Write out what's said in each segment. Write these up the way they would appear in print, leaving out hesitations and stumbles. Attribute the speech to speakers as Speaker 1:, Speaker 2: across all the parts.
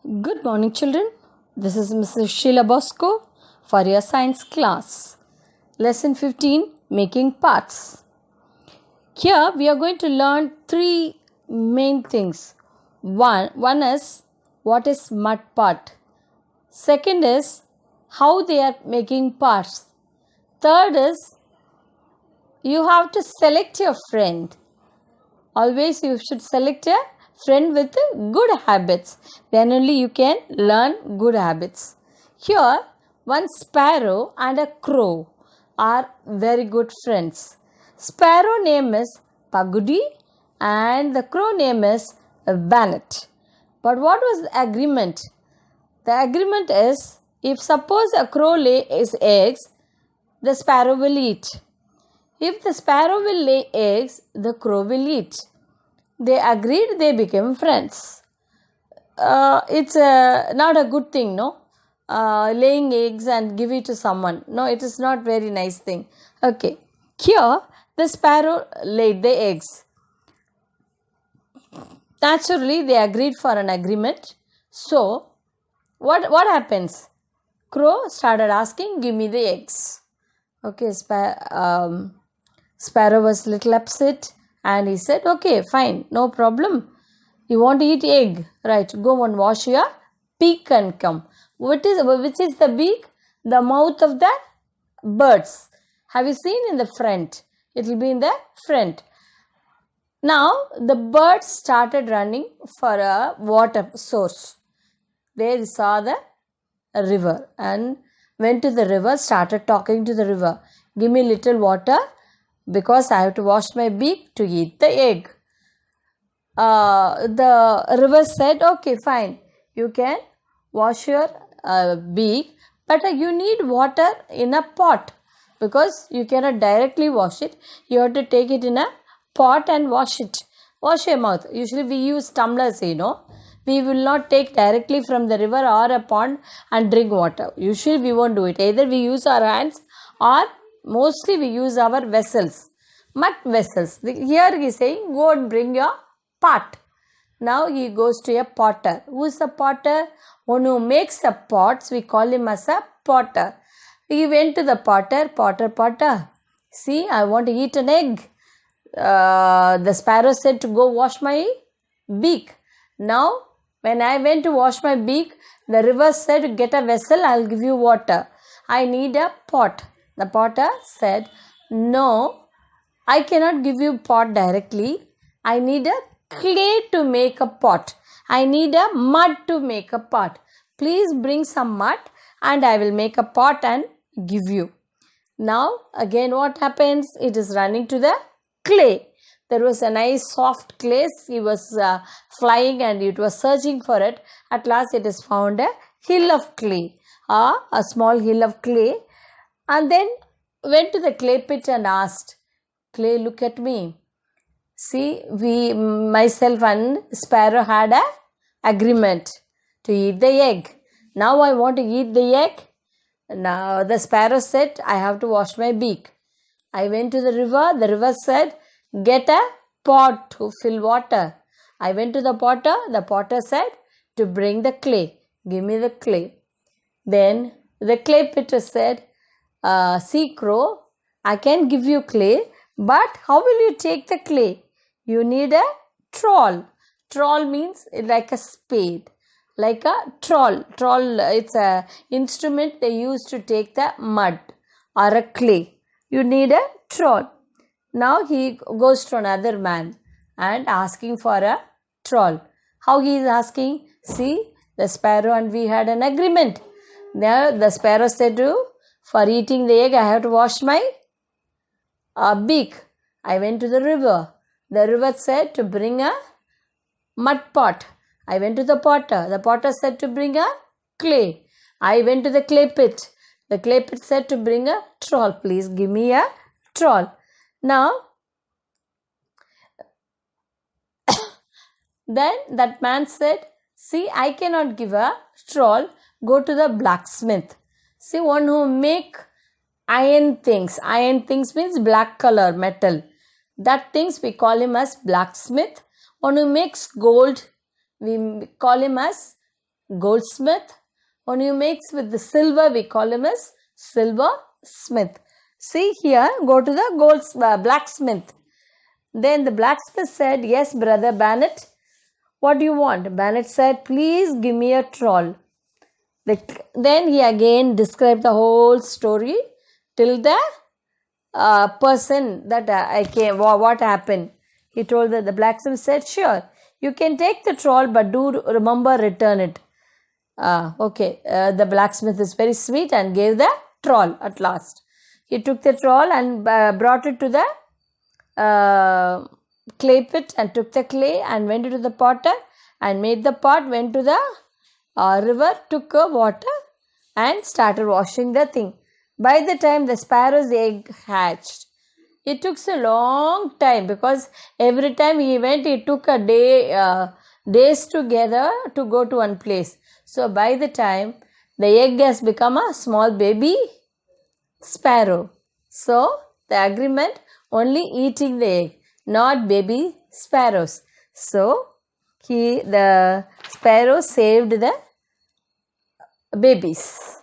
Speaker 1: Good morning, children. This is Mrs. Sheila Bosco for your science class. Lesson 15, Making Parts. Here we are going to learn three main things. One is what is mud part. Second is how they are making parts. Third is you have to select your friend. Always you should select a friend with good habits. Then only you can learn good habits. Here, one sparrow and a crow are very good friends. Sparrow name is Pagudi and the crow name is Bannet. But what was the agreement? The agreement is if suppose a crow lays eggs, the sparrow will eat. If the sparrow will lay eggs, the crow will eat. They agreed, they became friends. It's not a good thing, no? Laying eggs and give it to someone. No, it is not very nice thing. Okay. Here, the sparrow laid the eggs. Naturally, they agreed for an agreement. So, what happens? Crow started asking, give me the eggs. Okay, Sparrow was little upset and he said, okay, fine, no problem. You want to eat egg? Right, go and wash your beak and come. Which is the beak? The mouth of the birds. Have you seen in the front? It will be in the front. Now, the birds started running for a water source. They saw the river and went to the river, started talking to the river. Give me little water because I have to wash my beak to eat the egg. The river said, okay, fine, you can wash your beak, but you need water in a pot because you cannot directly wash it. You have to take it in a pot and wash it. Wash your mouth. Usually we use tumblers, We will not take directly from the river or a pond and drink water. Usually we won't do it. Either we use our hands or mostly we use our vessels. Mud vessels. Here he is saying, go and bring your pot. Now he goes to a potter. Who is the potter? One who makes the pots. We call him as a potter. He went to the potter. Potter. See, I want to eat an egg. The sparrow said to go wash my beak. Now, when I went to wash my beak, the river said, get a vessel, I'll give you water. I need a pot. The potter said, no, I cannot give you pot directly. I need a clay to make a pot. I need a mud to make a pot. Please bring some mud and I will make a pot and give you. Now, again what happens? It is running to the clay. There was a nice soft clay. He was flying and it was searching for it. At last it is found a hill of clay, a small hill of clay, and then went to the clay pit and asked, clay, look at me. See, myself and sparrow had a agreement to eat the egg. Now I want to eat the egg. Now the sparrow said, I have to wash my beak. I went to the river. The river said, get a pot to fill water. I went to the potter. The potter said to bring the clay. Give me the clay. Then the clay pitter said, see, crow, I can give you clay, but how will you take the clay? You need a trawl. Trawl means like a spade. Like a trawl. Trawl, it's a instrument they use to take the mud or a clay. You need a trawl. Now he goes to another man and asking for a trawl. How he is asking? See, the sparrow and we had an agreement. Now the sparrow said to, for eating the egg, I have to wash my beak. I went to the river. The river said to bring a mud pot. I went to the potter. The potter said to bring a clay. I went to the clay pit. The clay pit said to bring a trawl. Please give me a trawl. Now, then that man said, see, I cannot give a trawl. Go to the blacksmith. See, one who make iron things. Iron things means black color metal. That things we call him as blacksmith. One who makes gold, we call him as goldsmith. When you mix with the silver, we call him as silversmith. See here, go to the blacksmith. Then the blacksmith said, yes, brother Bennett, what do you want? Bennett said, please give me a troll. Then he again described the whole story till the person that I came, what happened. He told that the blacksmith said, sure, you can take the troll, but do remember return it. Okay, the blacksmith is very sweet and gave the troll at last. He took the troll and brought it to the clay pit and took the clay and went to the potter and made the pot, went to the river, took water and started washing the thing. By the time the sparrow's egg hatched, it took a long time because every time he went, it took a day, days together to go to one place. So by the time the egg has become a small baby sparrow. So the agreement, only eating the egg, not baby sparrows. So the sparrow saved the babies.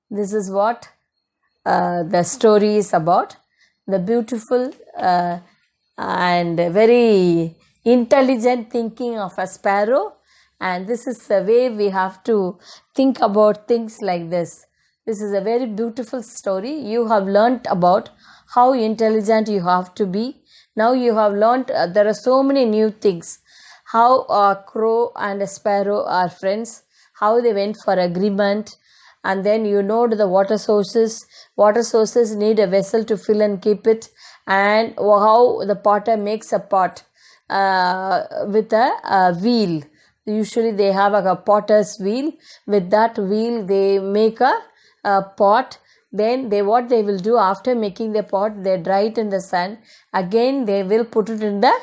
Speaker 1: This is what the story is about. The beautiful and very intelligent thinking of a sparrow. And this is the way we have to think about things like this. This is a very beautiful story. You have learnt about how intelligent you have to be. Now you have learnt there are so many new things. How a crow and a sparrow are friends. How they went for agreement. And then you know the water sources. Water sources need a vessel to fill and keep it. And how the potter makes a pot with a wheel. Usually they have a potter's wheel. With that wheel they make a pot. Then what they will do after making the pot, they dry it in the sun. Again they will put it in the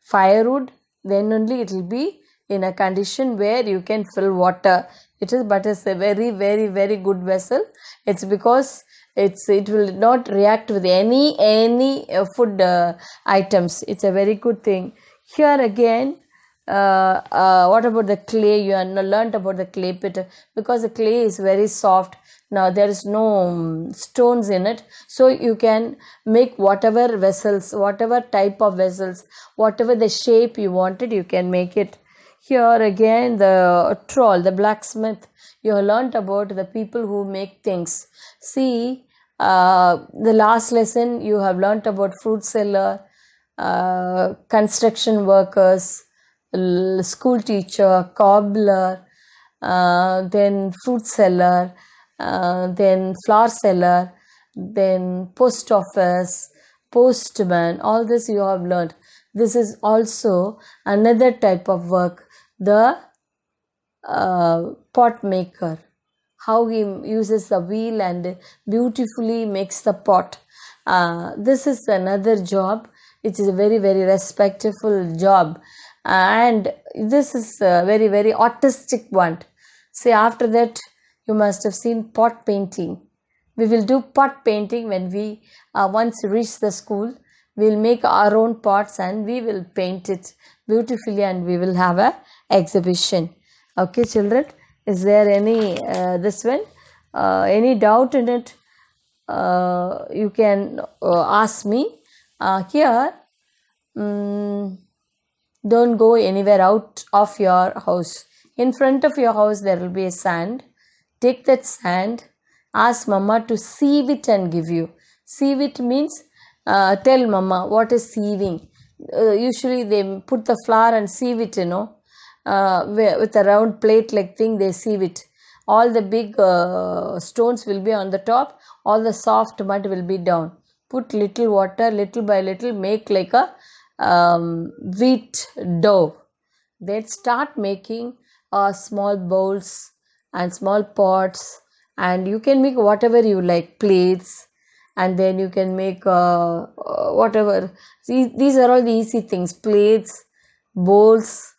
Speaker 1: firewood. Then only it will be in a condition where you can fill water. It's a very, very, very good vessel. It's because it will not react with any food items. It's a very good thing. Here again, what about the clay? You have learnt about the clay pit because the clay is very soft. Now there is no stones in it, so you can make whatever vessels, whatever type of vessels, whatever the shape you wanted, you can make it. Here again, the troll, the blacksmith. You have learnt about the people who make things. See, the last lesson you have learnt about fruit seller, construction workers, school teacher, cobbler, then fruit seller, then flower seller, then post office, postman. All this you have learned. This is also another type of work. The pot maker, how he uses the wheel and beautifully makes the pot. This is another job. It is a very, very respectful job, and this is a very, very artistic one. See, after that you must have seen pot painting. We will do pot painting when we once reach the school. We will make our own pots and we will paint it beautifully and we will have a exhibition. Okay, children, is there any this one any doubt in it? You can ask me. Here, don't go anywhere out of your house. In front of your house there will be a sand. Take that sand, ask mama to sieve it and give you. Sieve it means tell mama what is sieving. Usually they put the flour and sieve it, with a round plate like thing, they sieve it. All the big stones will be on the top, all the soft mud will be down. Put little water, little by little, make like a wheat dough. Then start making small bowls and small pots, and you can make whatever you like, plates, and then you can make whatever. See, these are all the easy things: plates, bowls,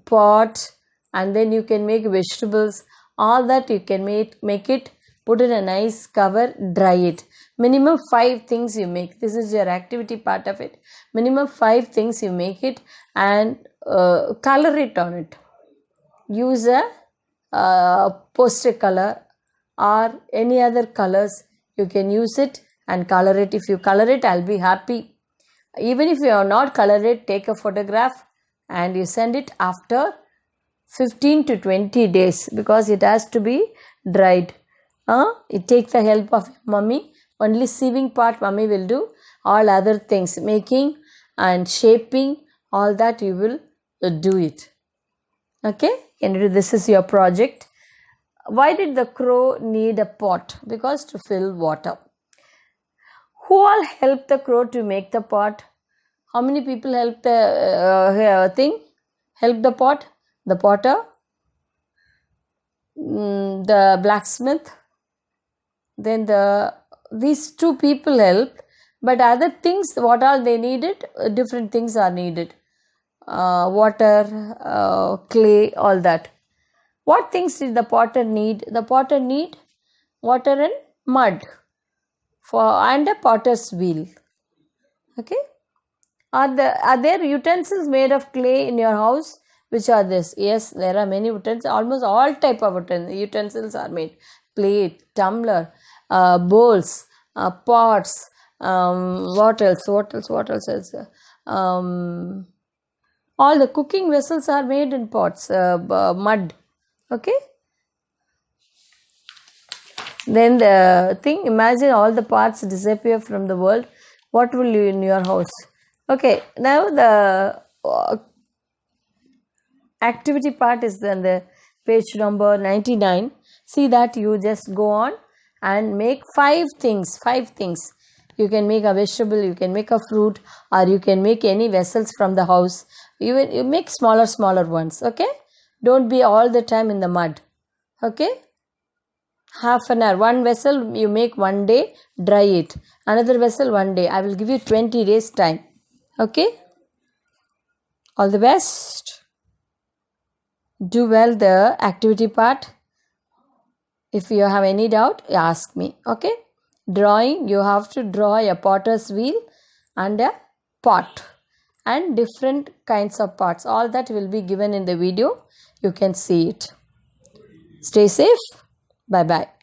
Speaker 1: pot, and then you can make vegetables. All that you can make it, put in a nice cover, dry it. Minimum 5 things you make. This is your activity part of it. Minimum 5 things you make it and color it on it. use a poster color or any other colors. You can use it and color it. If you color it, I'll be happy. Even if you are not color it, take a photograph and you send it after 15 to 20 days because it has to be dried. It takes the help of mummy. Only sieving part mummy will do. All other things, making and shaping, all that you will do it. Okay, this is your project. Why did the crow need a pot? Because to fill water. Who all helped the crow to make the pot? How many people helped the thing? Help the pot? The potter, the blacksmith, then these two people helped, but other things, what all they needed, different things are needed. Water, clay, all that. What things did the potter need? The potter need water and mud and a potter's wheel. Okay. Are there utensils made of clay in your house? Which are this? Yes, there are many utensils. Almost all type of utensils are made. Plate, tumbler, bowls, pots. What else? What else? All the cooking vessels are made in pots, mud. Okay. Then the thing, imagine all the parts disappear from the world. What will you in your house? Okay, now the activity part is on the page number 99. See that you just go on and make 5 things. 5 things. You can make a vegetable, you can make a fruit, or you can make any vessels from the house. You make smaller ones. Okay, don't be all the time in the mud. Okay, half an hour. One vessel you make one day, dry it. Another vessel one day. I will give you 20 days time. Okay, all the best. Do well the activity part. If you have any doubt, ask me. Okay, drawing, you have to draw a potter's wheel and a pot and different kinds of pots. All that will be given in the video. You can see it. Stay safe. Bye bye.